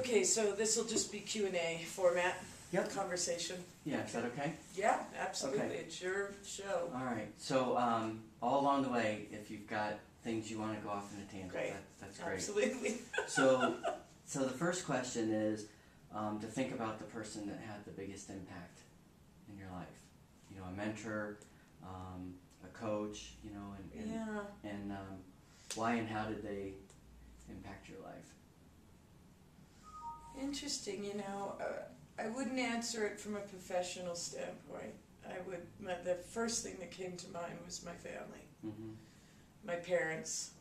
Okay, so this will just be Q&A format. Yep. Conversation. Yeah, is that okay? Yeah, absolutely. Okay. It's your show. All right. So all along the way, if you've got things you want to go off in a tangent, Great. That's great. Absolutely. So the first question is to think about the person that had the biggest impact in your life. You know, a mentor, a coach. You know, and why and how did they impact your life? Interesting. You know, I wouldn't answer it from a professional standpoint. The first thing that came to mind was my family, Mm-hmm. my parents.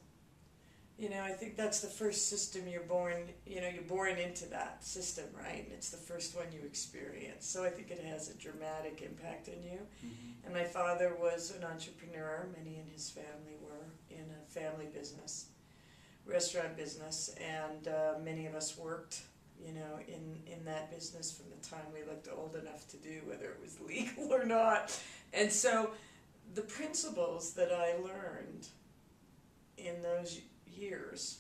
You know, I think that's the first system you're born into that system, right? And it's the first one you experience. So I think it has a dramatic impact on you. Mm-hmm. And my father was an entrepreneur. Many in his family were in a family business, restaurant business, and many of us worked, you know, in that business from the time we looked old enough to do, whether it was legal or not. And so the principles that I learned in those years,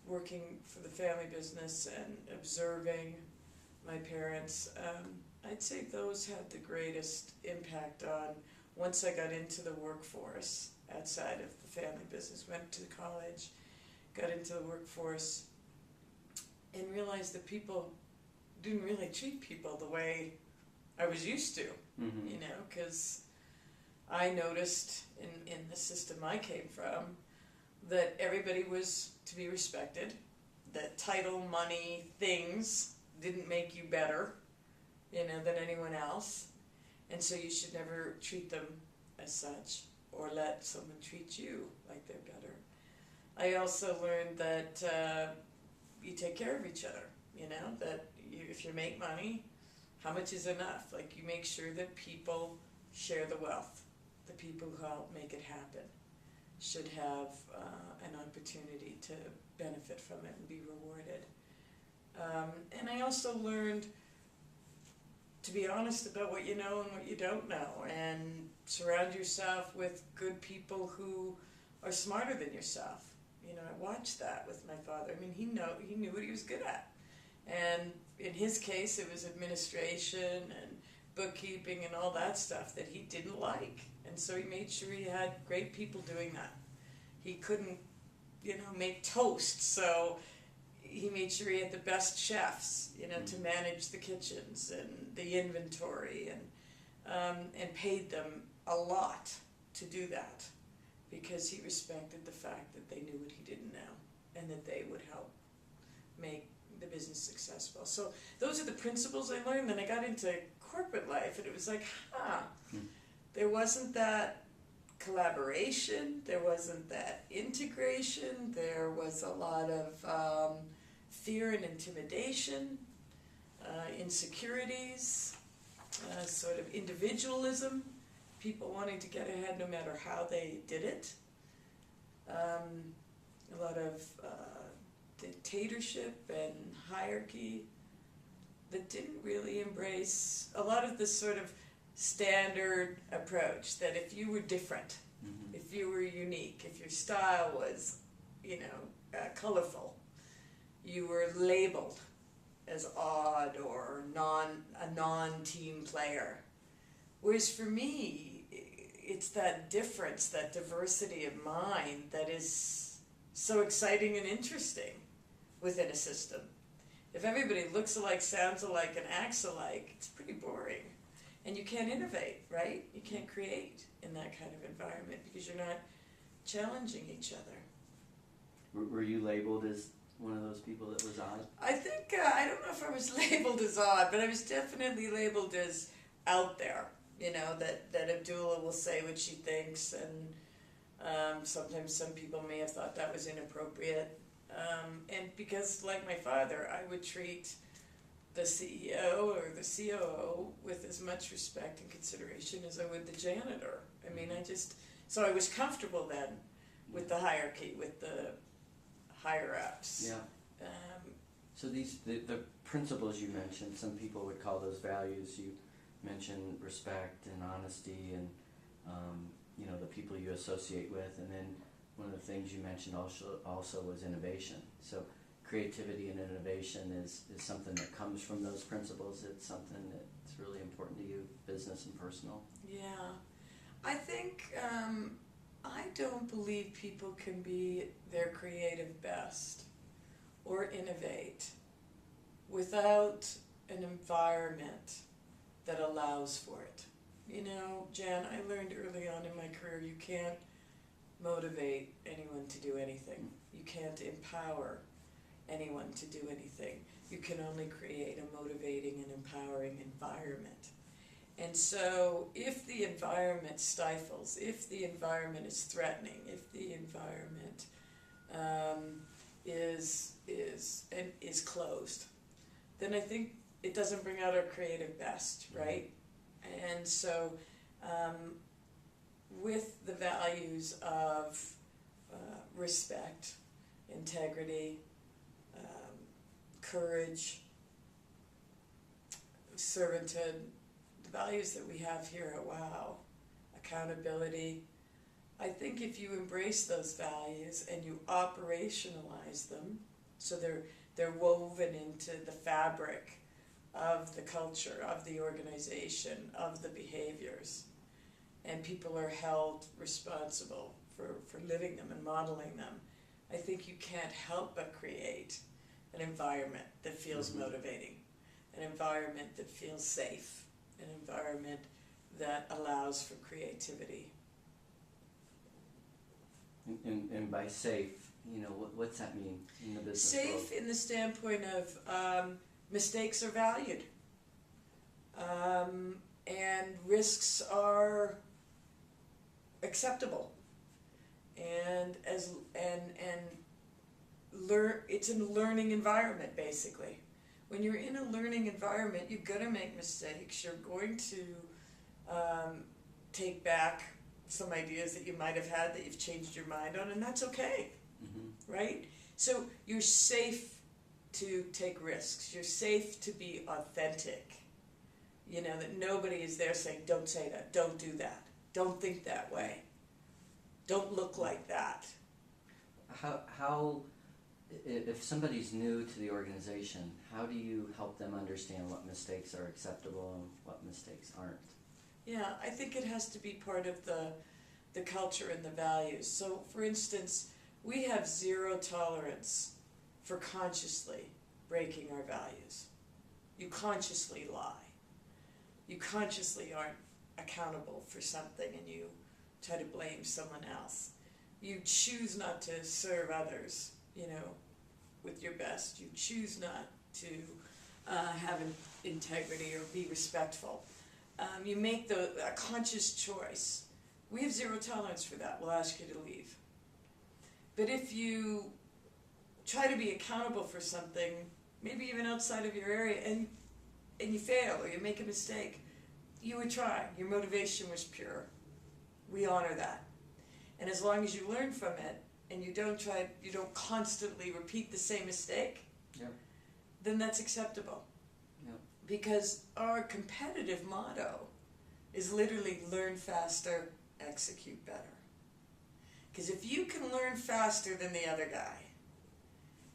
working for the family business and observing my parents, I'd say those had the greatest impact on, once I got into the workforce outside of the family business, went to college, got into the workforce, and realized that people didn't really treat people the way I was used to, Mm-hmm. you know, because I noticed in the system I came from that everybody was to be respected, that title, money, things didn't make you better, you know, than anyone else, and so you should never treat them as such or let someone treat you like they're better. I also learned that you take care of each other, you know, that if you make money, how much is enough? Like, you make sure that people share the wealth. The people who help make it happen should have an opportunity to benefit from it and be rewarded. And I also learned to be honest about what you know and what you don't know, and surround yourself with good people who are smarter than yourself. You know, I watched that with my father. I mean, he knew what he was good at. And in his case, it was administration and bookkeeping and all that stuff that he didn't like. And so he made sure he had great people doing that. He couldn't, you know, make toast, so he made sure he had the best chefs, you know, to manage the kitchens and the inventory, and paid them a lot to do that, because he respected the fact that they knew what he didn't know and that they would help make the business successful. So those are the principles I learned. Then I got into corporate life, and it was like, there wasn't that collaboration, there wasn't that integration, there was a lot of fear and intimidation, insecurities, sort of individualism, people wanting to get ahead no matter how they did it, a lot of dictatorship and hierarchy that didn't really embrace a lot of this sort of standard approach that if you were different, Mm-hmm. if you were unique, if your style was, you know, colorful, you were labeled as odd or a non-team player. Whereas for me, it's that difference, that diversity of mind that is so exciting and interesting within a system. If everybody looks alike, sounds alike, and acts alike, it's pretty boring. And you can't innovate, right? You can't create in that kind of environment because you're not challenging each other. Were you labeled as one of those people that was odd? I think, I don't know if I was labeled as odd, but I was definitely labeled as out there. You know, that Abdoulah will say what she thinks, and sometimes some people may have thought that was inappropriate. And because, like my father, I would treat the CEO or the COO with as much respect and consideration as I would the janitor. I mean, so I was comfortable then with the hierarchy, with the higher-ups. Yeah. So the principles you mentioned, some people would call those values. You mentioned respect and honesty and, you know, the people you associate with. And then one of the things you mentioned also was innovation. So creativity and innovation is something that comes from those principles. It's something that's really important to you, business and personal. Yeah. I think I don't believe people can be their creative best or innovate without an environment that allows for it. You know, Jan, I learned early on in my career you can't motivate anyone to do anything. You can't empower anyone to do anything. You can only create a motivating and empowering environment. And so if the environment stifles, if the environment is threatening, if the environment is closed, then I think it doesn't bring out our creative best, right? And so with the values of respect, integrity, courage, servanthood, the values that we have here at WOW, accountability, I think if you embrace those values and you operationalize them, so they're woven into the fabric of the culture, of the organization, of the behaviors, and people are held responsible for living them and modeling them, I think you can't help but create an environment that feels motivating, an environment that feels safe, an environment that allows for creativity. And by safe, you know, what's that mean in the business Safe world? in the standpoint of mistakes are valued, and risks are acceptable, and it's a learning environment basically. When you're in a learning environment, you're going to make mistakes. You're going to take back some ideas that you might have had that you've changed your mind on, and that's okay, right? So you're safe to take risks. You're safe to be authentic. You know, that nobody is there saying, don't say that, don't do that, don't think that way, don't look like that. How if somebody's new to the organization, how do you help them understand what mistakes are acceptable and what mistakes aren't? Yeah, I think it has to be part of the culture and the values. So, for instance, we have zero tolerance for consciously breaking our values. You consciously lie. You consciously aren't accountable for something and you try to blame someone else. You choose not to serve others, you know, with your best. You choose not to have integrity or be respectful. You make a conscious choice. We have zero tolerance for that. We'll ask you to leave. But if you try to be accountable for something, maybe even outside of your area, and you fail or you make a mistake, you were trying. Your motivation was pure. We honor that. And as long as you learn from it and you don't constantly repeat the same mistake, then that's acceptable. Because our competitive motto is literally learn faster, execute better. Because if you can learn faster than the other guy,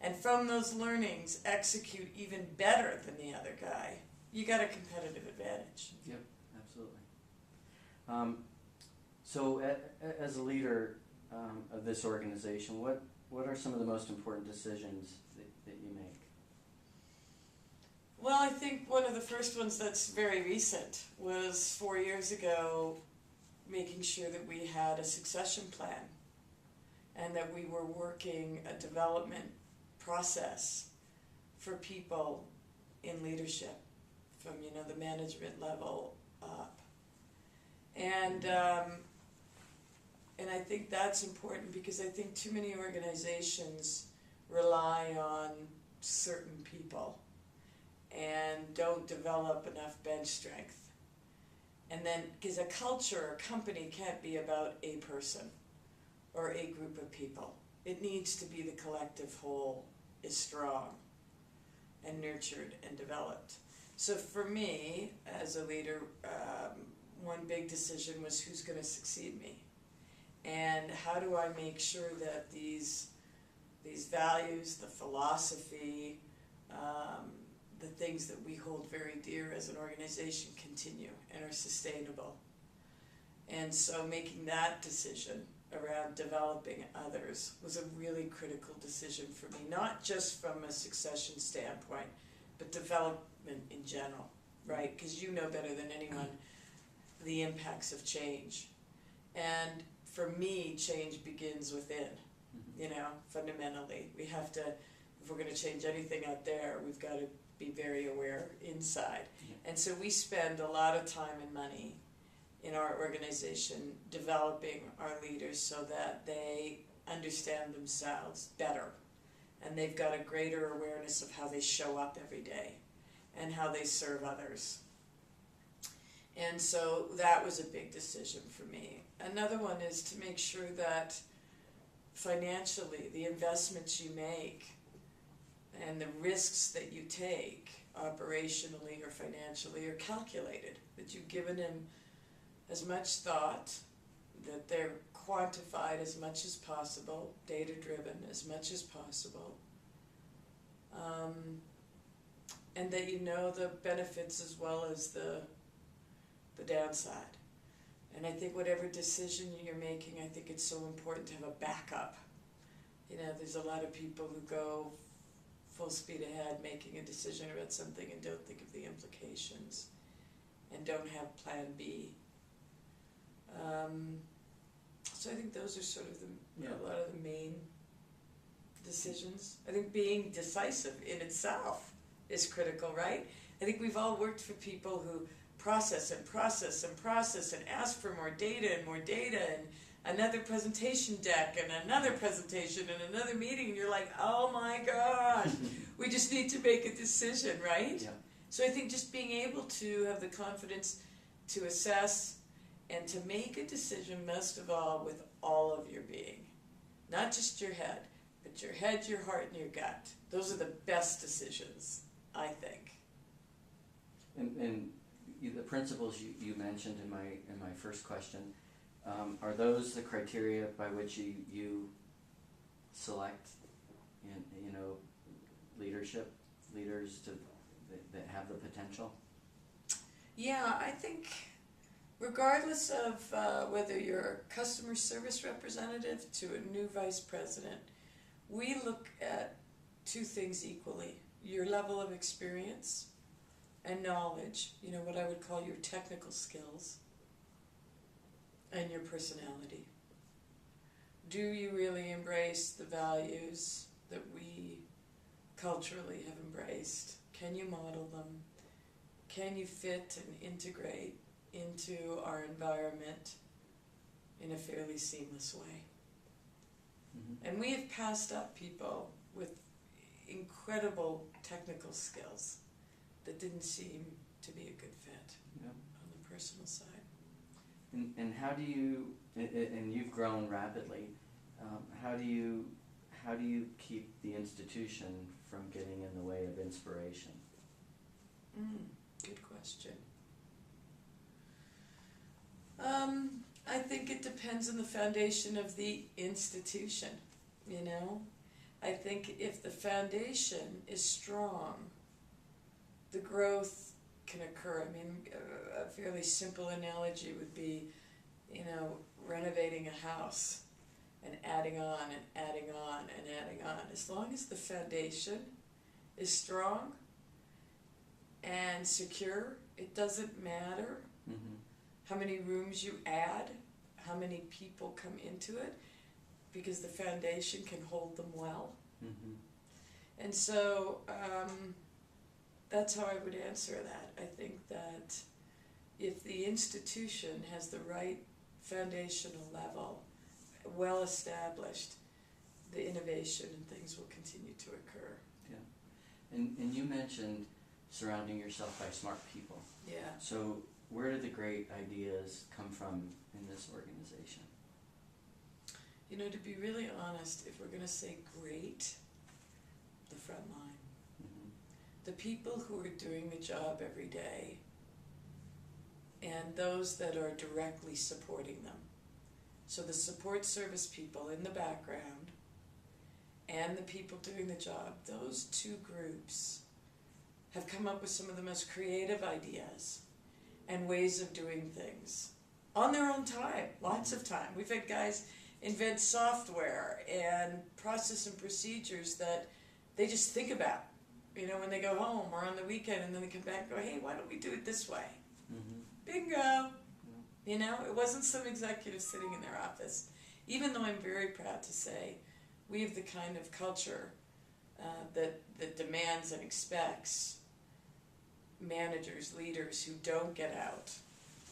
and from those learnings execute even better than the other guy, you got a competitive advantage. Yep, absolutely. So as a leader of this organization, what are some of the most important decisions that you make? Well, I think one of the first ones that's very recent was 4 years ago, making sure that we had a succession plan and that we were working a development process for people in leadership from, you know, the management level up. And I think that's important because I think too many organizations rely on certain people and don't develop enough bench strength. And then, because a culture, a company can't be about a person or a group of people. It needs to be the collective whole is strong and nurtured and developed. So for me, as a leader, one big decision was who's going to succeed me. And how do I make sure that these these values, the philosophy, the things that we hold very dear as an organization continue and are sustainable. And so making that decision around developing others was a really critical decision for me, not just from a succession standpoint, but development in general, right? Because you know better than anyone the impacts of change. And for me, change begins within, you know, fundamentally. We have to, if we're going to change anything out there, we've got to be very aware inside. Yeah. And so we spend a lot of time and money in our organization developing our leaders so that they understand themselves better, and they've got a greater awareness of how they show up every day and how they serve others. And so that was a big decision for me. Another one is to make sure that financially the investments you make and the risks that you take operationally or financially are calculated, that you've given them as much thought, that they're quantified as much as possible, data-driven as much as possible, and that you know the benefits as well as the downside. And I think whatever decision you're making, I think it's so important to have a backup. You know, there's a lot of people who go full speed ahead making a decision about something and don't think of the implications and don't have plan B. So I think those are sort of a lot of the main decisions. I think being decisive in itself is critical, right? I think we've all worked for people who process and process and process and ask for more data and another presentation deck and another presentation and another meeting, and you're like, oh my gosh, we just need to make a decision, right? Yeah. So I think just being able to have the confidence to assess and to make a decision, most of all, with all of your being. Not just your head, but your head, your heart, and your gut. Those are the best decisions, I think. And the principles you mentioned in my first question, are those the criteria by which you select, leaders that have the potential? Yeah, I think regardless of whether you're a customer service representative to a new vice president, we look at two things equally: your level of experience and knowledge, what I would call your technical skills, and your personality. Do you really embrace the values that we culturally have embraced? Can you model them? Can you fit and integrate into our environment in a fairly seamless way? Mm-hmm. And we have passed up people with incredible technical skills that didn't seem to be a good fit on the personal side. And how do you, and you've grown rapidly, how do you keep the institution from getting in the way of inspiration? Good question. I think it depends on the foundation of the institution, I think if the foundation is strong, the growth can occur. A fairly simple analogy would be, renovating a house and adding on and adding on and adding on. As long as the foundation is strong and secure, it doesn't matter how many rooms you add, how many people come into it, because the foundation can hold them well. Mm-hmm. And so that's how I would answer that. I think that if the institution has the right foundational level, well established, the innovation and things will continue to occur. Yeah. And you mentioned surrounding yourself by smart people. Yeah. So where do the great ideas come from in this organization? To be really honest, if we're going to say great, the front line. Mm-hmm. The people who are doing the job every day and those that are directly supporting them. So the support service people in the background and and the people doing the job, those two groups have come up with some of the most creative ideas and ways of doing things on their own time, lots of time. We've had guys invent software and process and procedures that they just think about, you know, when they go home or on the weekend, and then they come back and go, hey, why don't we do it this way? Bingo! Yeah. You know, it wasn't some executive sitting in their office. Even though I'm very proud to say we have the kind of culture that demands and expects managers, leaders who don't get out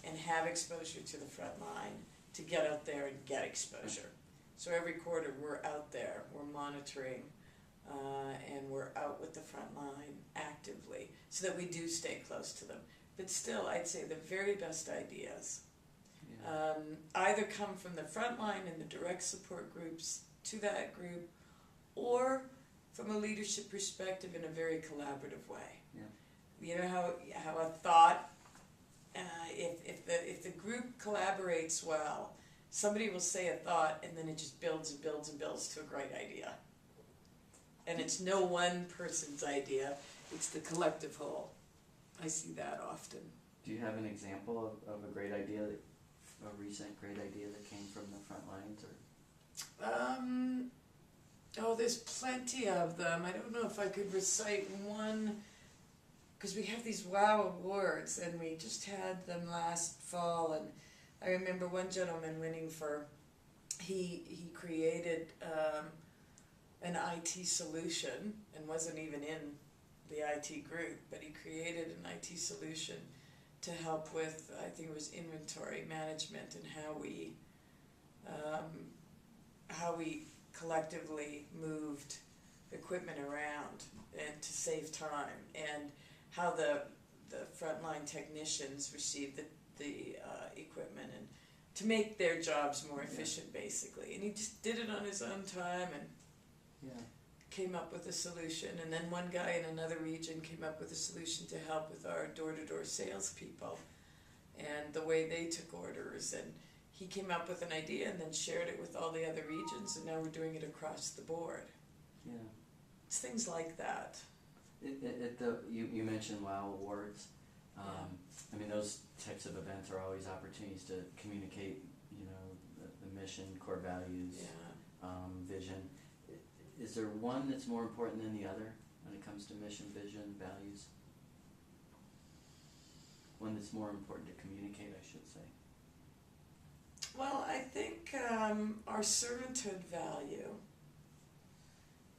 and have exposure to the front line to get out there and get exposure. So every quarter we're out there, we're monitoring, and we're out with the front line actively so that we do stay close to them. But still, I'd say the very best ideas either come from the front line and the direct support groups to that group, or from a leadership perspective in a very collaborative way. Yeah. You know how a thought, if the group collaborates well, somebody will say a thought and then it just builds and builds and builds to a great idea. And it's no one person's idea, it's the collective whole. I see that often. Do you have an example of a great idea, a recent great idea that came from the front lines? Or There's plenty of them. I don't know if I could recite one, because we have these WOW awards, and we just had them last fall, and I remember one gentleman winning for, he created an IT solution, and wasn't even in the IT group, but he created an IT solution to help with, I think it was inventory management, and how we collectively moved equipment around and to save time, and how the frontline technicians received the equipment, and to make their jobs more efficient, basically. And he just did it on his own time and came up with a solution. And then one guy in another region came up with a solution to help with our door-to-door salespeople and the way they took orders. And he came up with an idea and then shared it with all the other regions, and now we're doing it across the board. Yeah. It's things like that. You mentioned WOW Awards. I mean, those types of events are always opportunities to communicate, you know, the mission, core values, vision. Is there one that's more important than the other when it comes to mission, vision, values? One that's more important to communicate, I should say. Well, I think our servanthood value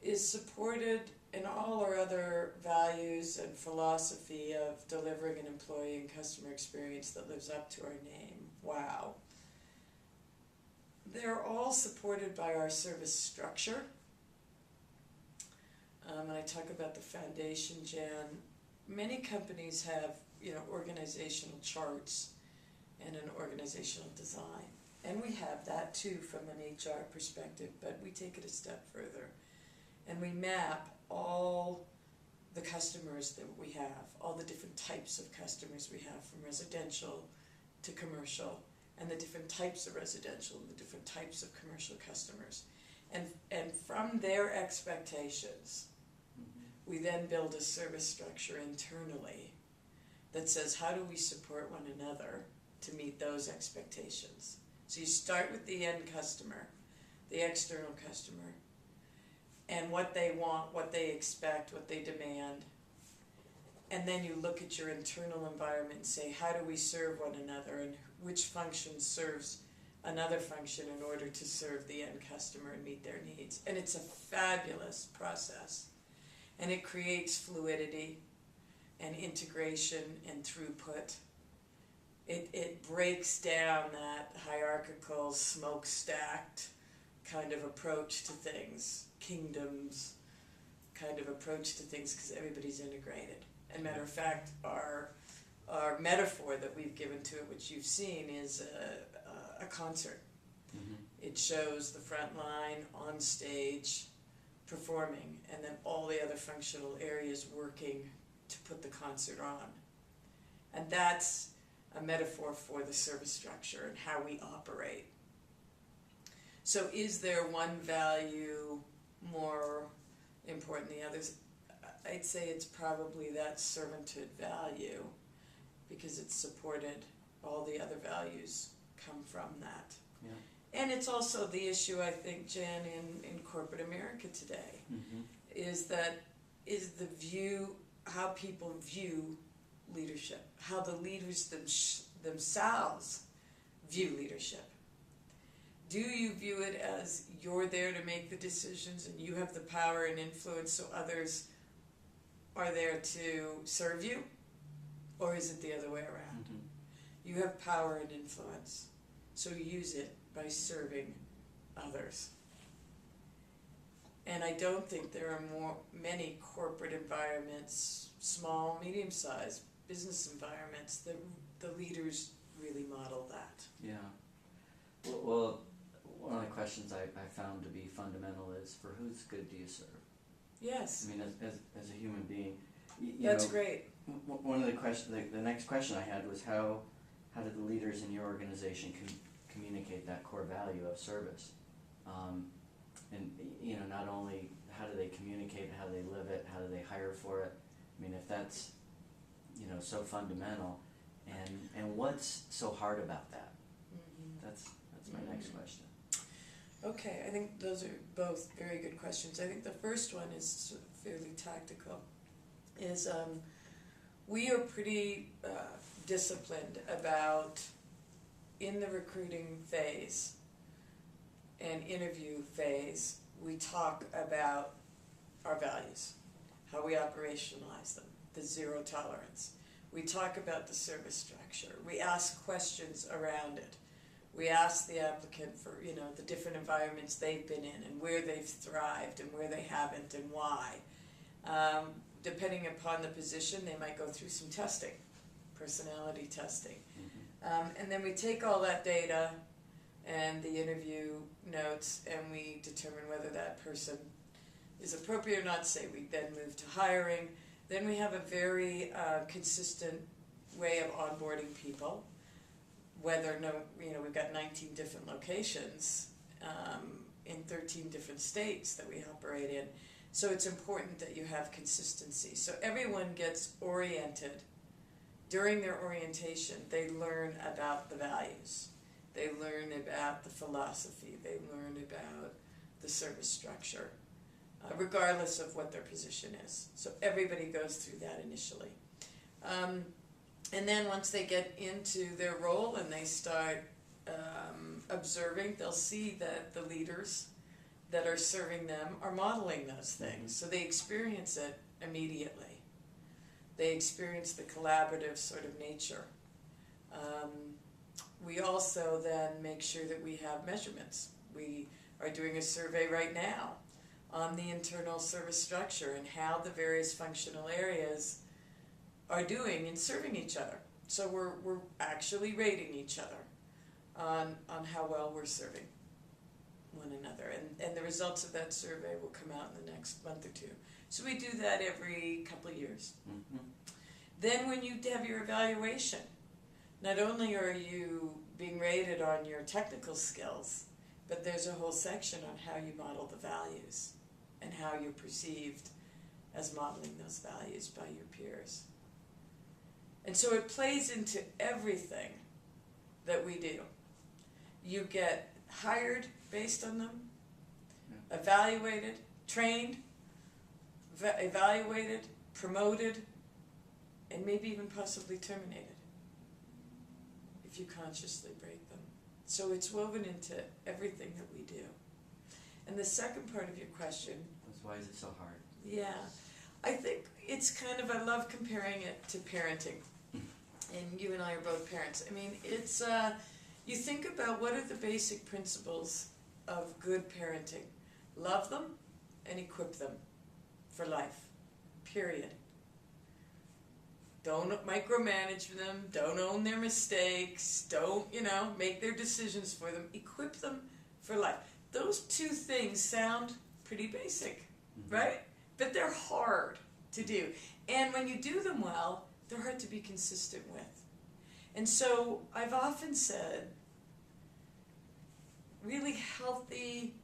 is supported in all our other values and philosophy of delivering an employee and customer experience that lives up to our name. Wow. They're all supported by our service structure. And I talk about the foundation, Jan. Many companies have, you know, organizational charts and an organizational design. And we have that too from an HR perspective, but we take it a step further. And we map all the customers that we have, all the different types of customers we have, from residential to commercial, and the different types of residential and the different types of commercial customers. And from their expectations, we then build a service structure internally that says, how do we support one another to meet those expectations? So you start with the end customer, the external customer, and what they want, what they expect, what they demand. And then you look at your internal environment and say, how do we serve one another, and which function serves another function in order to serve the end customer and meet their needs. And it's a fabulous process. And it creates fluidity and integration and throughput. It breaks down that hierarchical, smoke-stacked kind of approach to things, kingdoms kind of approach to things, because everybody's integrated. And matter of fact, our metaphor that we've given to it, which you've seen, is a concert. Mm-hmm. It shows the front line on stage performing, and then all the other functional areas working to put the concert on. And that's a metaphor for the service structure and how we operate. So is there one value more and the others, I'd say it's probably that servanthood value, because it's supported, all the other values come from that. Yeah. And it's also the issue, I think, Jen, in corporate America today, is the view, how people view leadership, how the leaders themselves view leadership. Do you view it as you're there to make the decisions and you have the power and influence so others are there to serve you? Or is it the other way around? You have power and influence, so use it by serving others. And I don't think there are many corporate environments, small, medium-sized business environments, that the leaders really model that. Yeah. Well, one of the questions I found to be fundamental is, for whose good do you serve? Yes. I mean, as a human being, That's great. One of the questions, the next question I had was how did the leaders in your organization communicate that core value of service? And not only how do they communicate it, how do they live it, how do they hire for it? I mean, if that's so fundamental, and what's so hard about that? That's my next question. Okay, I think those are both very good questions. I think the first one is sort of fairly tactical. Is we are pretty disciplined about, in the recruiting phase and interview phase, we talk about our values, how we operationalize them, the zero tolerance. We talk about the service structure. We ask questions around it. We ask the applicant for, the different environments they've been in and where they've thrived and where they haven't and why. Depending upon the position, they might go through some testing, personality testing. And then we take all that data and the interview notes, and we determine whether that person is appropriate or not. Say we then move to hiring. Then we have a very consistent way of onboarding people. We've got 19 different locations in 13 different states that we operate in. So it's important that you have consistency. So everyone gets oriented. During their orientation, they learn about the values. They learn about the philosophy. They learn about the service structure, regardless of what their position is. So everybody goes through that initially. And then once they get into their role and they start observing, they'll see that the leaders that are serving them are modeling those things. So they experience it immediately. They experience the collaborative sort of nature. We also then make sure that we have measurements. We are doing a survey right now on the internal service structure and how the various functional areas are doing in serving each other. So we're actually rating each other on how well we're serving one another. And the results of that survey will come out in the next month or two. So we do that every couple of years. Then when you have your evaluation, not only are you being rated on your technical skills, but there's a whole section on how you model the values and how you're perceived as modeling those values by your peers. And so it plays into everything that we do. You get hired based on them, evaluated, trained, evaluated, promoted, and maybe even possibly terminated if you consciously break them. So it's woven into everything that we do. And the second part of your question... Why is it so hard? Yeah. I think it's kind of, I love comparing it to parenting. And you and I are both parents. I mean, it's, you think about what are the basic principles of good parenting. Love them and equip them for life. Period. Don't micromanage them. Don't own their mistakes. Don't, make their decisions for them. Equip them for life. Those two things sound pretty basic, right? But they're hard to do. And when you do them well, they're hard to be consistent with. And so I've often said, really healthy,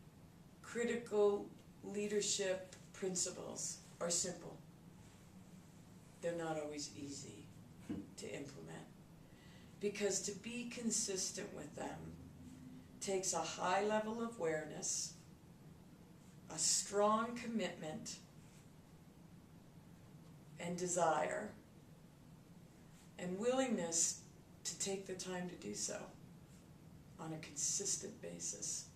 critical leadership principles are simple. They're not always easy to implement. Because to be consistent with them takes a high level of awareness, a strong commitment and desire, and willingness to take the time to do so on a consistent basis.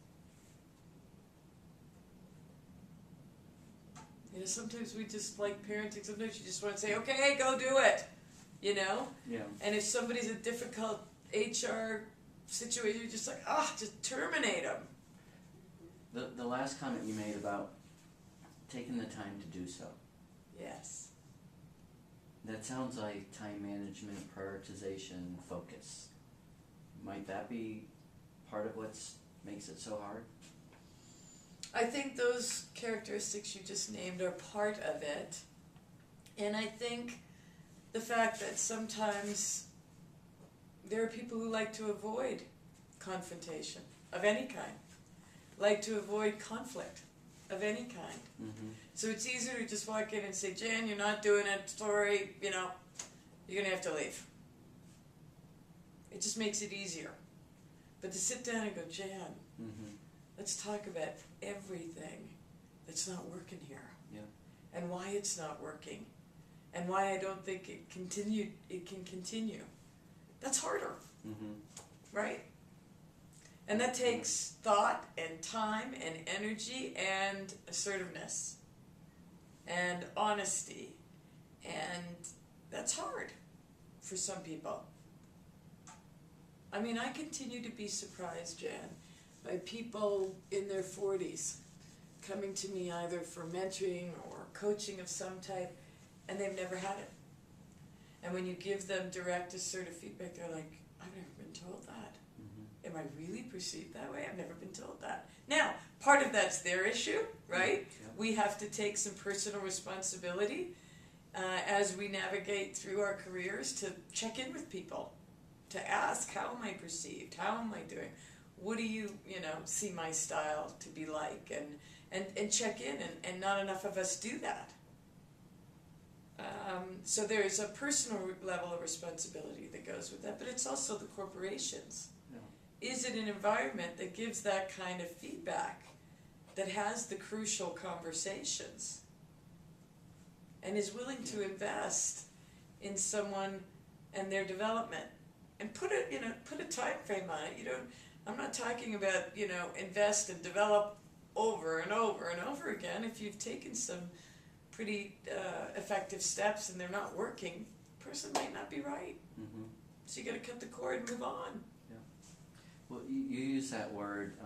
You know, sometimes we just like parenting, sometimes you just want to say, okay, go do it, you know? Yeah. And if somebody's a difficult HR situation, you're just like, just terminate them. The last comment you made about taking the time to do so. Yes. That sounds like time management, prioritization, focus. Might that be part of what makes it so hard? I think those characteristics you just named are part of it. And I think the fact that sometimes there are people who like to avoid confrontation of any kind, like to avoid conflict of any kind. Mm-hmm. So it's easier to just walk in and say, Jan, you're not doing it, sorry, you know, you're going to have to leave. It just makes it easier. But to sit down and go, Jan, Mm-hmm. let's talk about everything that's not working here. Yeah. And why it's not working. And why I don't think it can continue. That's harder, Mm-hmm. right? And that takes thought and time and energy and assertiveness and honesty. And that's hard for some people. I mean, I continue to be surprised, Jan, by people in their 40s coming to me either for mentoring or coaching of some type, and they've never had it. And when you give them direct, assertive feedback, they're like, I've never been told that. Mm-hmm. Am I really perceived that way? I've never been told that. Now, part of that's their issue, right? Yeah. We have to take some personal responsibility as we navigate through our careers to check in with people, to ask, how am I perceived? How am I doing? What do you see my style to be like? And check in, and not enough of us do that. So there's a personal level of responsibility that goes with that, but it's also the corporations. Yeah. Is it an environment that gives that kind of feedback, that has the crucial conversations, and is willing to invest in someone and their development, and put a time frame on it? I'm not talking about invest and develop over and over and over again. If you've taken some pretty effective steps and they're not working, the person might not be right. Mm-hmm. So you got to cut the cord and move on. Yeah. Well, you use that word,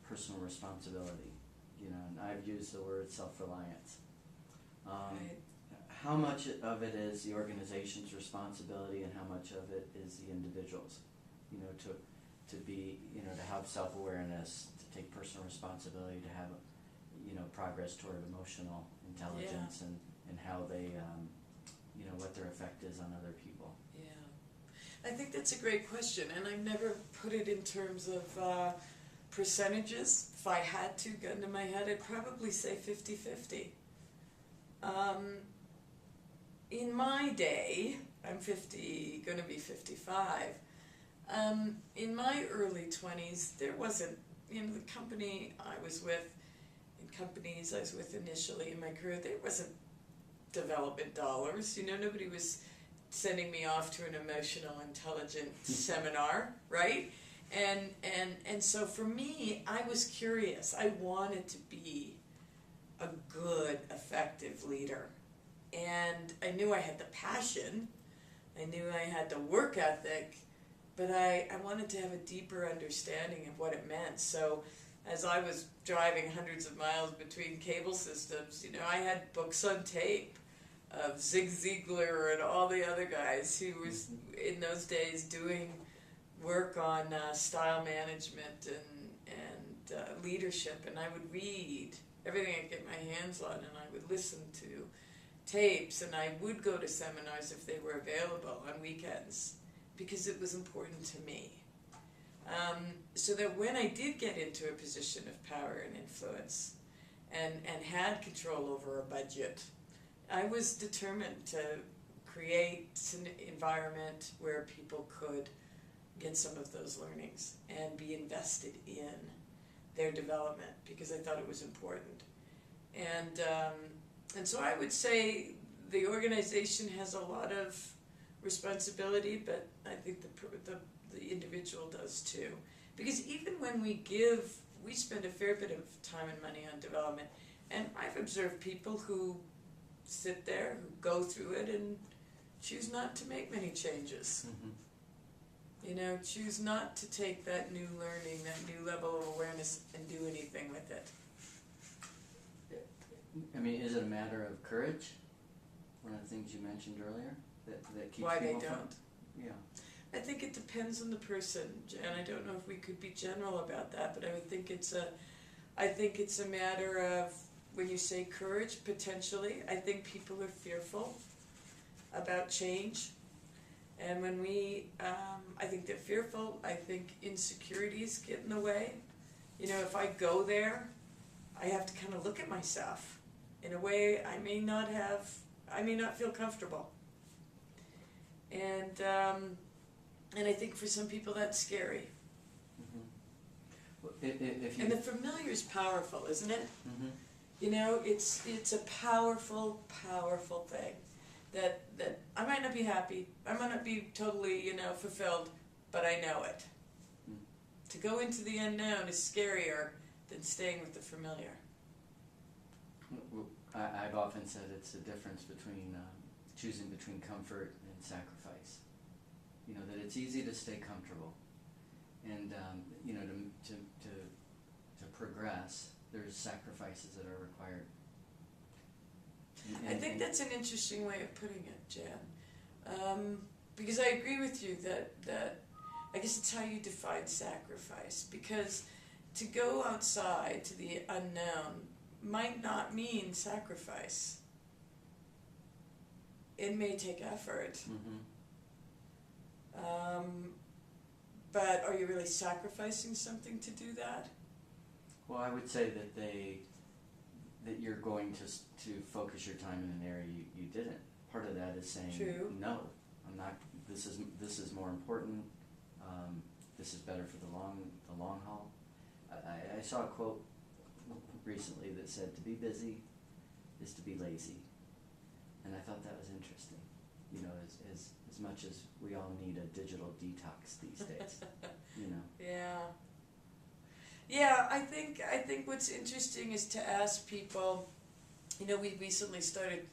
personal responsibility, and I've used the word self-reliance. Right. How much of it is the organization's responsibility, and how much of it is the individual's? To be, to have self-awareness, to take personal responsibility, to have, progress toward emotional intelligence, and how they, what their effect is on other people. Yeah. I think that's a great question, and I've never put it in terms of percentages. If I had to, gun to my head, I'd probably say 50-50. In my day, I'm going to be 55. In my early 20s, there wasn't, the company I was with, and companies I was with initially in my career, there wasn't development dollars. Nobody was sending me off to an emotional intelligence seminar, right? And so for me, I was curious. I wanted to be a good, effective leader. And I knew I had the passion. I knew I had the work ethic. But I wanted to have a deeper understanding of what it meant. So as I was driving hundreds of miles between cable systems, I had books on tape of Zig Ziglar and all the other guys who was in those days doing work on style management and leadership. And I would read everything I could get my hands on, and I would listen to tapes, and I would go to seminars if they were available on weekends, because it was important to me. So that when I did get into a position of power and influence, and had control over a budget, I was determined to create an environment where people could get some of those learnings and be invested in their development, because I thought it was important. And so I would say the organization has a lot of responsibility, but I think the individual does too. Because even when we spend a fair bit of time and money on development, and I've observed people who sit there, who go through it, and choose not to make many changes. Mm-hmm. Choose not to take that new learning, that new level of awareness, and do anything with it. I mean, is it a matter of courage? One of the things you mentioned earlier that keeps Why they people from- don't? Yeah. I think it depends on the person, and I don't know if we could be general about that, but I would think it's a matter of, when you say courage, potentially, I think people are fearful about change. And when I think they're fearful, I think insecurities get in the way. If I go there, I have to kind of look at myself in a way I may not feel comfortable. And I think for some people that's scary. Mm-hmm. Well, if you... And the familiar is powerful, isn't it? Mm-hmm. It's a powerful, powerful thing. That I might not be happy, I might not be totally, fulfilled, but I know it. Mm. To go into the unknown is scarier than staying with the familiar. I've often said it's a difference between choosing between comfort and sacrifice. That it's easy to stay comfortable, and to progress, there's sacrifices that are required. I think that's an interesting way of putting it, Jan. Because I agree with you that I guess it's how you define sacrifice. Because to go outside to the unknown might not mean sacrifice. It may take effort. Mm-hmm. But are you really sacrificing something to do that? Well, I would say that you're going to focus your time in an area you didn't. Part of that is saying, True. No, I'm not. This is more important. This is better for the long haul. I saw a quote recently that said, "To be busy is to be lazy," and I thought that was interesting. As much as we all need a digital detox these days, Yeah. Yeah, I think what's interesting is to ask people. We recently started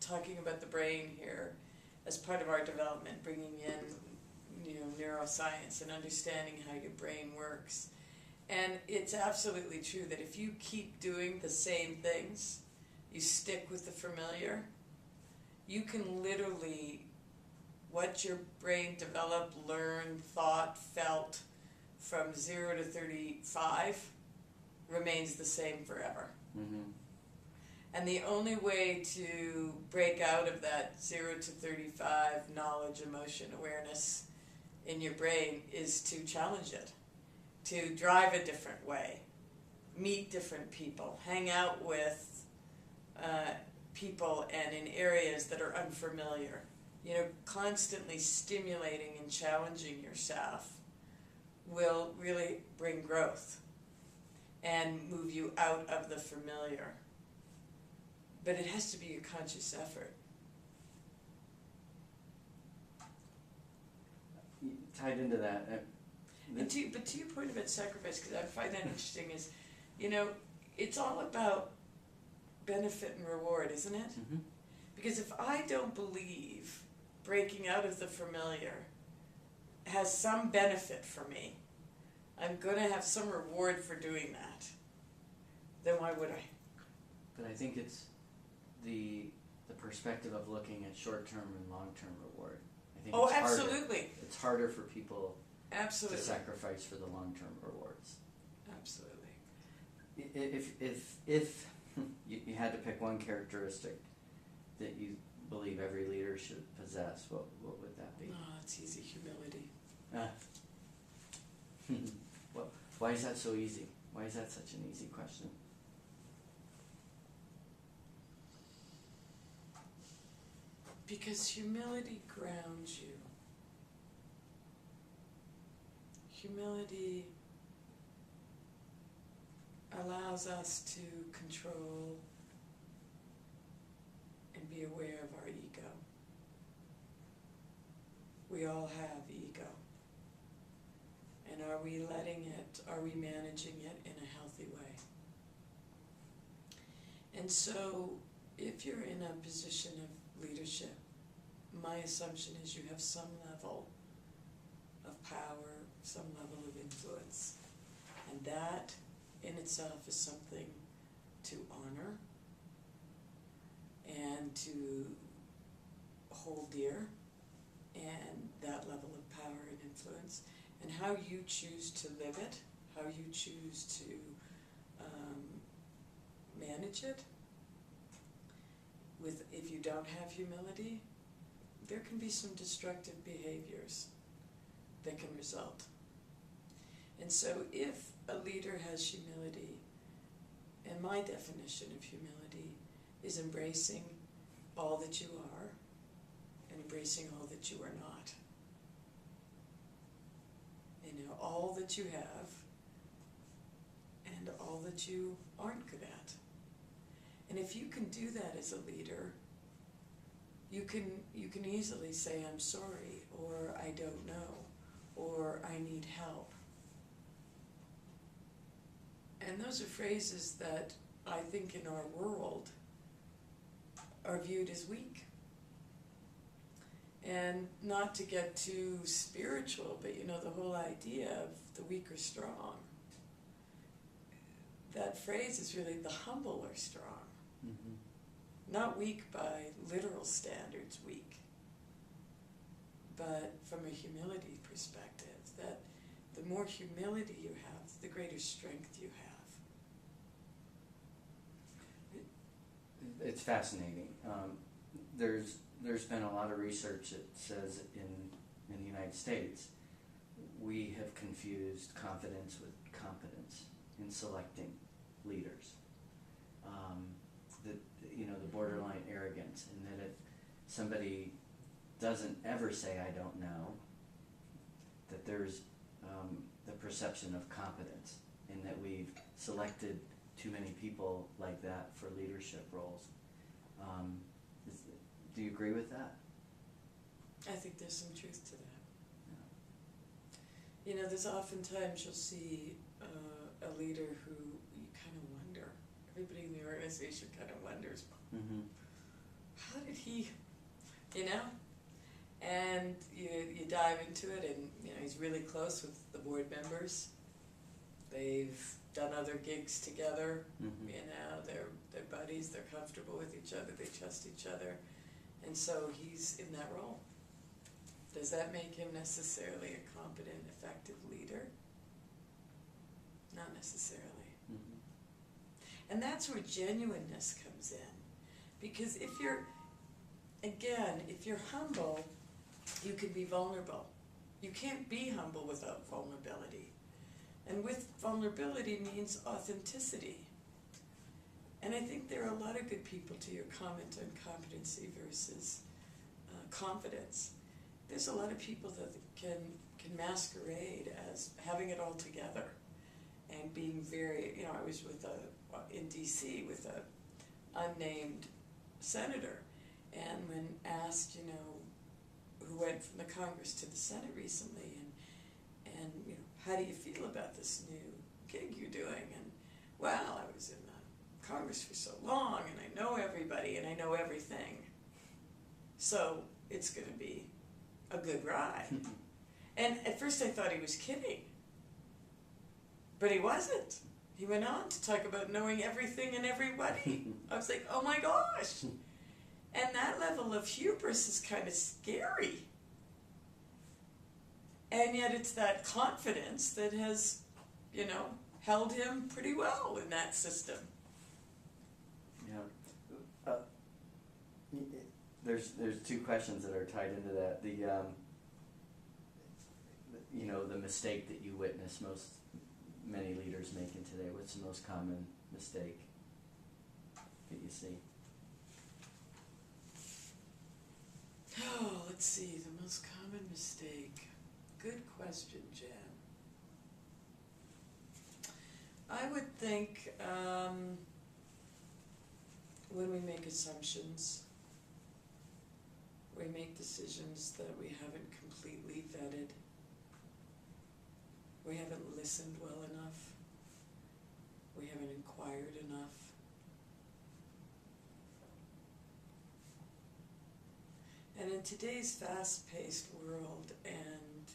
talking about the brain here as part of our development, bringing in, neuroscience and understanding how your brain works. And it's absolutely true that if you keep doing the same things, you stick with the familiar, you can literally, what your brain developed, learned, thought, felt from 0 to 35 remains the same forever. Mm-hmm. And the only way to break out of that 0 to 35 knowledge, emotion, awareness in your brain is to challenge it, to drive a different way, meet different people, hang out with people and in areas that are unfamiliar. Constantly stimulating and challenging yourself will really bring growth and move you out of the familiar. But it has to be a conscious effort. Tied into that. But to your point about sacrifice, because I find that interesting, is, it's all about benefit and reward, isn't it? Mm-hmm. Because if I don't believe breaking out of the familiar has some benefit for me, I'm going to have some reward for doing that, then why would I? But I think it's the perspective of looking at short-term and long-term reward. I think it's absolutely. Harder. It's harder for people Absolutely. to sacrifice for the long-term rewards. Absolutely. If you had to pick one characteristic that you believe every leader should possess, what would that be? Oh, it's easy. Humility. Why is that so easy? Why is that such an easy question? Because humility grounds you. Humility allows us to control and be aware of our ego. We all have ego. And are we managing it in a healthy way? And so, if you're in a position of leadership, my assumption is you have some level of power, some level of influence. And that in itself is something to honor and to hold dear, and that level of power and influence, and how you choose to live it, how you choose to manage it. If you don't have humility, there can be some destructive behaviors that can result. And so if a leader has humility, and my definition of humility is embracing all that you are and embracing all that you are not. You know, all that you have and all that you aren't good at. And if you can do that as a leader, you can easily say, I'm sorry, or I don't know, or I need help. And those are phrases that I think in our world are viewed as weak. And not to get too spiritual, but you know, the whole idea of the weak are strong. That phrase is really the humble are strong. Mm-hmm. Not weak by literal standards weak, but from a humility perspective, that the more humility you have, the greater strength you have. It's fascinating. There's been a lot of research that says in the United States we have confused confidence with competence in selecting leaders. The borderline arrogance, and that if somebody doesn't ever say I don't know, that there's the perception of competence, and that we've selected too many people like that for leadership roles. Do you agree with that? I think there's some truth to that. Yeah. You know, there's oftentimes you'll see a leader who you kind of wonder, everybody in the organization kind of wonders, mm-hmm. How did he, you know? And you dive into it, and you know, he's really close with the board members. They've done other gigs together, mm-hmm. You know, they're buddies, they're comfortable with each other, they trust each other. And so he's in that role. Does that make him necessarily a competent, effective leader? Not necessarily. Mm-hmm. And that's where genuineness comes in. Because if you're humble, you can be vulnerable. You can't be humble without vulnerability. And with vulnerability means authenticity. And I think there are a lot of good people, to your comment on competency versus confidence. There's a lot of people that can masquerade as having it all together and being very, you know, I was in D.C. with a unnamed senator, and when asked, you know, who went from the Congress to the Senate recently, and you know, how do you feel about this new gig you're doing? And, well, I was in the Congress for so long, and I know everybody, and I know everything. So it's going to be a good ride. And at first I thought he was kidding. But he wasn't. He went on to talk about knowing everything and everybody. I was like, oh my gosh. And that level of hubris is kind of scary. And yet it's that confidence that has, you know, held him pretty well in that system. Yeah. There's two questions that are tied into that. The mistake that you witness many leaders making today. What's the most common mistake that you see? Let's see, the most common mistake. Good question, Jan. I would think when we make assumptions, we make decisions that we haven't completely vetted. We haven't listened well enough. We haven't inquired enough. And in today's fast-paced world and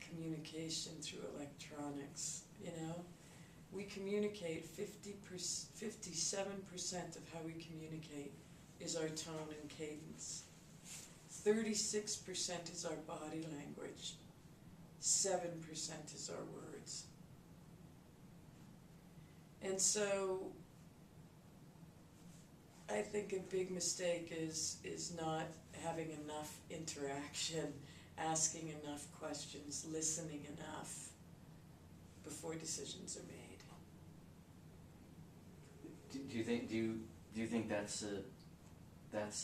communication through electronics, we communicate 57% of how we communicate is our tone and cadence. 36% is our body language. 7% is our words. And so I think a big mistake is not having enough interaction, asking enough questions, listening enough before decisions are made. Do you think that's the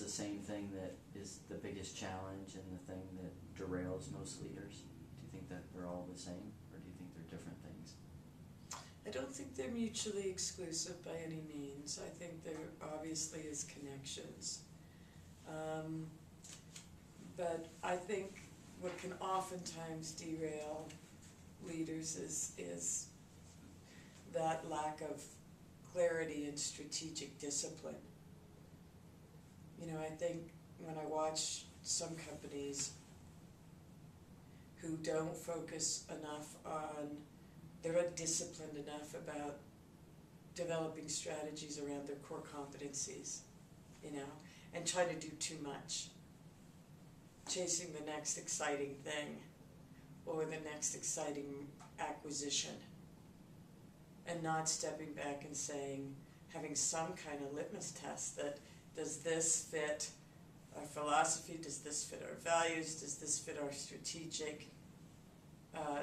same thing that is the biggest challenge and the thing that derails most leaders? Do you think that they're all the same, or do you think they're different things? I don't think they're mutually exclusive by any means. I think there obviously is connections. But I think what can oftentimes derail leaders is that lack of clarity and strategic discipline. I think when I watch some companies who don't focus enough on, they're not disciplined enough about developing strategies around their core competencies, and trying to do too much, chasing the next exciting thing or the next exciting acquisition, and not stepping back and saying, having some kind of litmus test that, does this fit our philosophy, does this fit our values, does this fit our strategic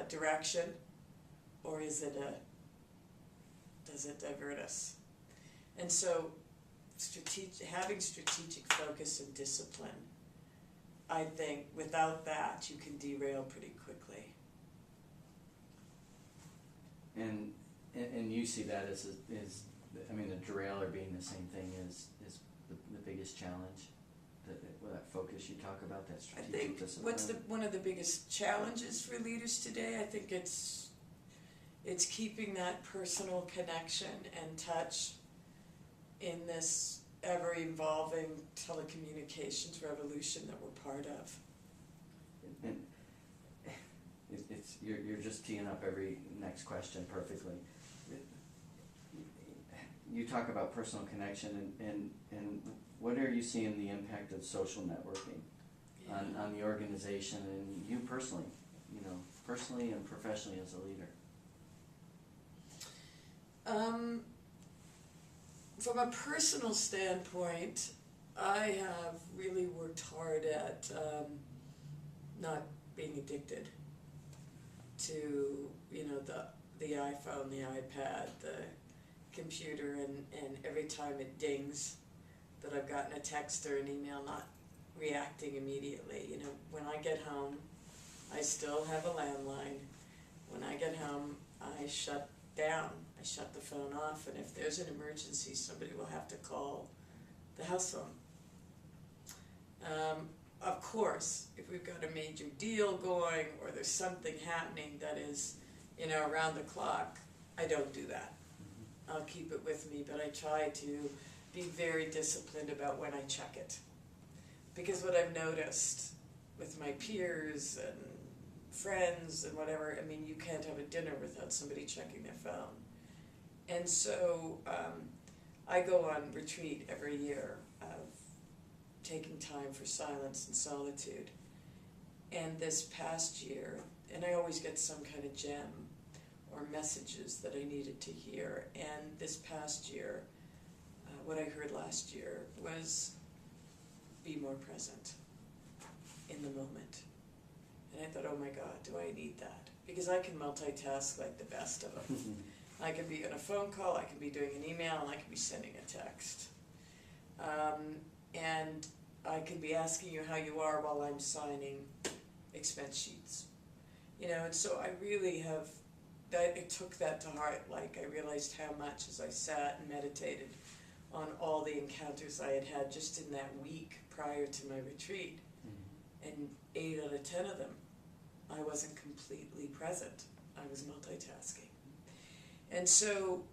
direction, or does it divert us? And so having strategic focus and discipline, I think without that you can derail pretty quickly. And you see that as the derailer being the same thing as the biggest challenge, that focus you talk about, that strategic discipline. What's one of the biggest challenges for leaders today? I think it's keeping that personal connection and touch in this ever-evolving telecommunications revolution that we're part of. And you're just teeing up every next question perfectly. You talk about personal connection, and what are you seeing the impact of social networking on the organization and you personally, personally and professionally as a leader? From a personal standpoint, I have really worked hard at not being addicted to the iPhone, the iPad, the computer, and every time it dings that I've gotten a text or an email, not reacting immediately. When I get home, I still have a landline. When I get home, I shut down. I shut the phone off, and if there's an emergency, somebody will have to call the house phone. Of course, if we've got a major deal going or there's something happening that is, around the clock, I don't do that. I'll keep it with me, but I try to be very disciplined about when I check it. Because what I've noticed with my peers and friends and whatever, you can't have a dinner without somebody checking their phone. And so I go on retreat every year of taking time for silence and solitude. And this past year, and I always get some kind of gem or messages that I needed to hear. And this past year, what I heard last year was be more present in the moment. And I thought, oh my God, do I need that? Because I can multitask like the best of them. I can be on a phone call, I can be doing an email, and I can be sending a text. And I could be asking you how you are while I'm signing expense sheets. And so I really I took that to heart. Like, I realized how much as I sat and meditated on all the encounters I had had just in that week prior to my retreat. And 8 out of 10 of them, I wasn't completely present. I was multitasking. And so,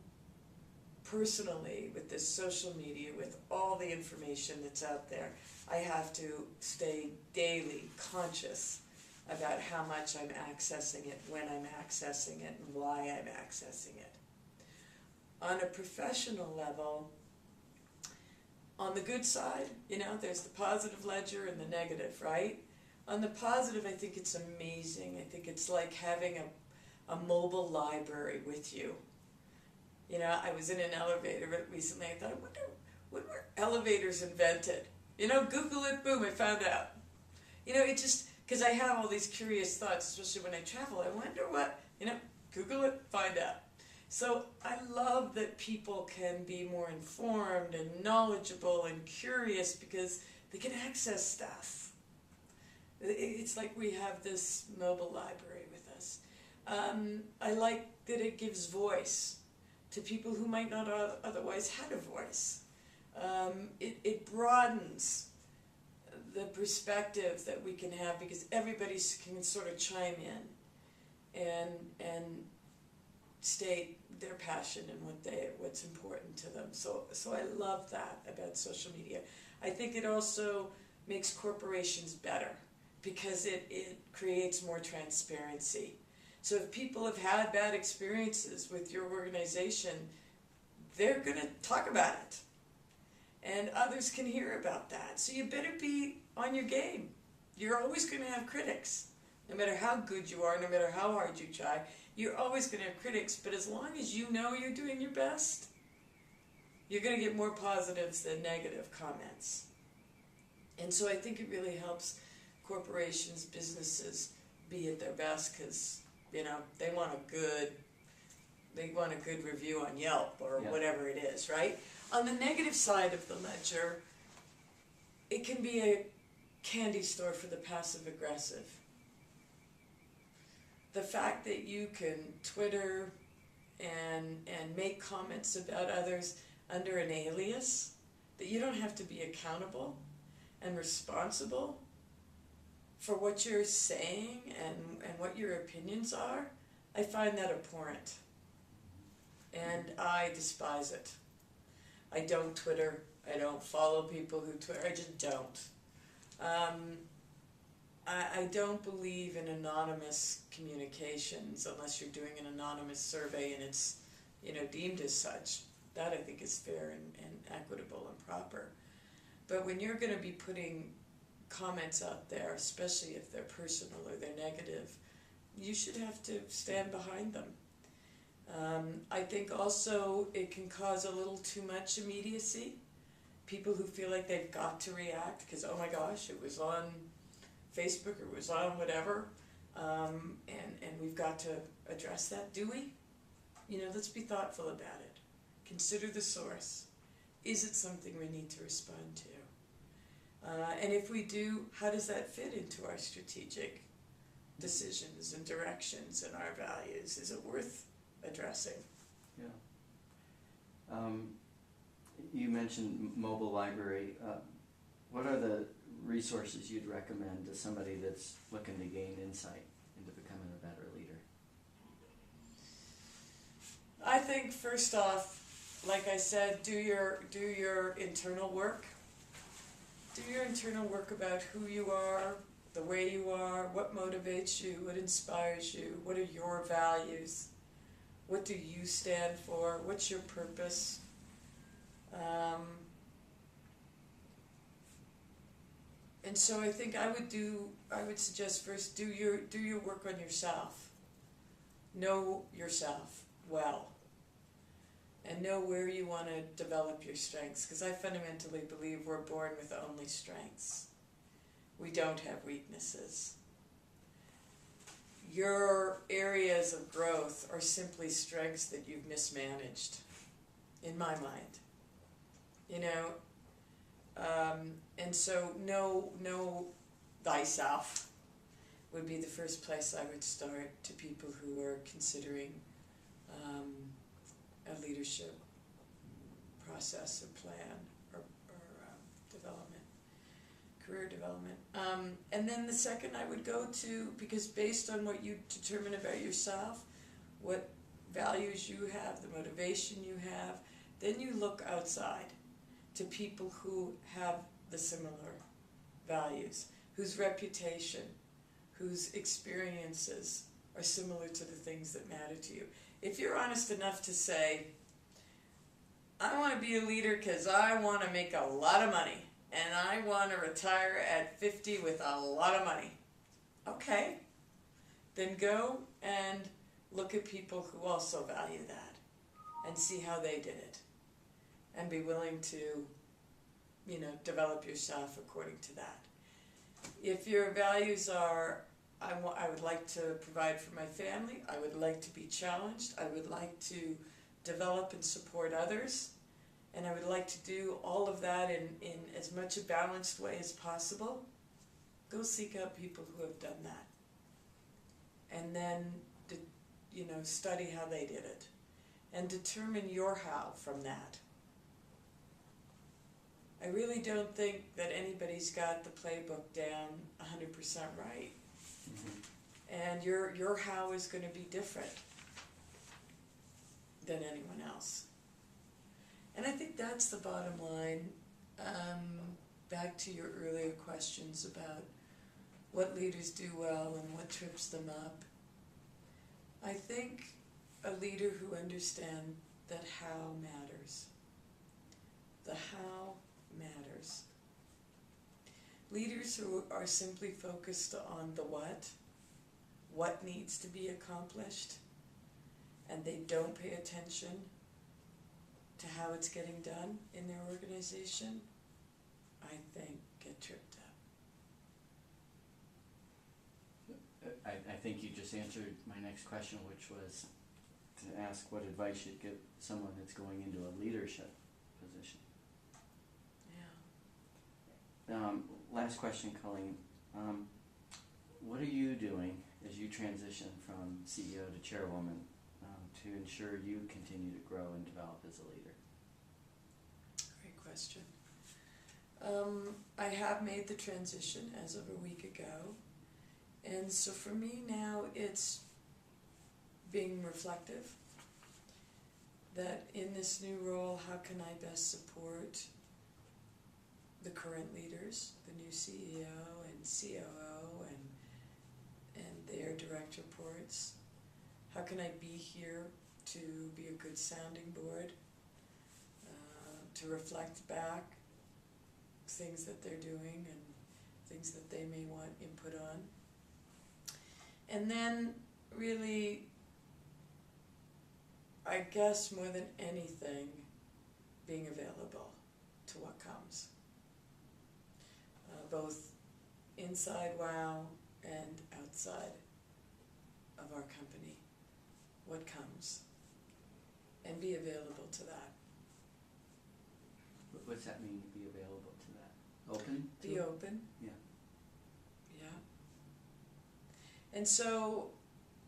personally, with this social media, with all the information that's out there, I have to stay daily conscious about how much I'm accessing it, when I'm accessing it, and why I'm accessing it. On a professional level, on the good side, there's the positive ledger and the negative, right? On the positive, I think it's amazing. I think it's like having a mobile library with you. I was in an elevator recently. I thought, I wonder, when were elevators invented? Google it, boom, I found out. It just, because I have all these curious thoughts, especially when I travel. I wonder what, Google it, find out. So I love that people can be more informed and knowledgeable and curious because they can access stuff. It's like we have this mobile library with us. I like that it gives voice to people who might not otherwise had a voice. It broadens the perspective that we can have because everybody can sort of chime in and state their passion and what's important to them. So I love that about social media. I think it also makes corporations better because it creates more transparency. So if people have had bad experiences with your organization, they're going to talk about it. And others can hear about that. So you better be on your game. You're always going to have critics. No matter how good you are, no matter how hard you try, you're always going to have critics. But as long as you know you're doing your best, you're going to get more positives than negative comments. And so I think it really helps corporations, businesses be at their best because, they want a good review on Yelp or whatever it is, right? On the negative side of the ledger, it can be a candy store for the passive aggressive. The fact that you can Twitter and make comments about others under an alias, that you don't have to be accountable and responsible for what you're saying and what your opinions are, I find that abhorrent. And I despise it. I don't Twitter. I don't follow people who Twitter. I just don't. I don't believe in anonymous communications unless you're doing an anonymous survey and it's deemed as such. That I think is fair and equitable and proper. But when you're going to be putting comments out there, especially if they're personal or they're negative, you should have to stand behind them. I think also it can cause a little too much immediacy. People who feel like they've got to react because, oh my gosh, it was on Facebook or it was on whatever, and we've got to address that. Do we? Let's be thoughtful about it. Consider the source. Is it something we need to respond to? And if we do, how does that fit into our strategic decisions and directions and our values? Is it worth addressing? Yeah. You mentioned mobile library. What are the resources you'd recommend to somebody that's looking to gain insight into becoming a better leader? I think first off, like I said, do your internal work. Do your internal work about who you are, the way you are, what motivates you, what inspires you, what are your values, what do you stand for, what's your purpose. And so I think I would suggest first do your work on yourself. Know yourself well. And know where you want to develop your strengths. Because I fundamentally believe we're born with only strengths. We don't have weaknesses. Your areas of growth are simply strengths that you've mismanaged, in my mind. And And so know thyself would be the first place I would start to people who are considering a leadership process or plan or development, career development. And then the second I would go to, because based on what you determine about yourself, what values you have, the motivation you have, then you look outside to people who have the similar values, whose reputation, whose experiences are similar to the things that matter to you. If you're honest enough to say, I want to be a leader because I want to make a lot of money and I want to retire at 50 with a lot of money. Okay, then go and look at people who also value that and see how they did it and be willing to, develop yourself according to that. If your values are, I would like to provide for my family, I would like to be challenged, I would like to develop and support others, and I would like to do all of that in as much a balanced way as possible, go seek out people who have done that. And then, study how they did it. And determine your how from that. I really don't think that anybody's got the playbook down 100% right. Mm-hmm. And your how is going to be different than anyone else. And I think that's the bottom line. Back to your earlier questions about what leaders do well and what trips them up. I think a leader who understands that how matters. The how matters. Leaders who are simply focused on the what needs to be accomplished, and they don't pay attention to how it's getting done in their organization, I think get tripped up. I think you just answered my next question, which was to ask what advice you'd give someone that's going into a leadership position. Yeah. Last question, Colleen. What are you doing as you transition from CEO to chairwoman to ensure you continue to grow and develop as a leader? Great question. I have made the transition as of a week ago. And so for me now, it's being reflective. That in this new role, how can I best support the current leaders, the new CEO and COO and their direct reports? How can I be here to be a good sounding board, to reflect back things that they're doing and things that they may want input on? And then really, I guess more than anything, being available to what comes. Both inside WOW and outside of our company, what comes, and be available to that. What's that mean, be available to that? Open? Be open. Yeah. Yeah. And so,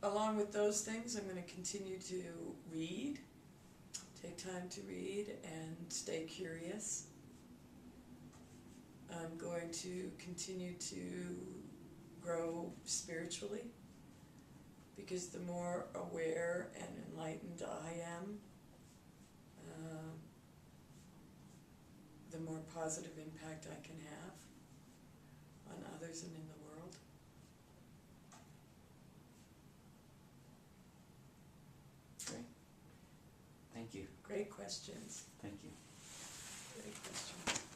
along with those things, I'm going to continue to read, take time to read, and stay curious. I'm going to continue to grow spiritually, because the more aware and enlightened I am, the more positive impact I can have on others and in the world. Great. Thank you. Great questions. Thank you. Great questions.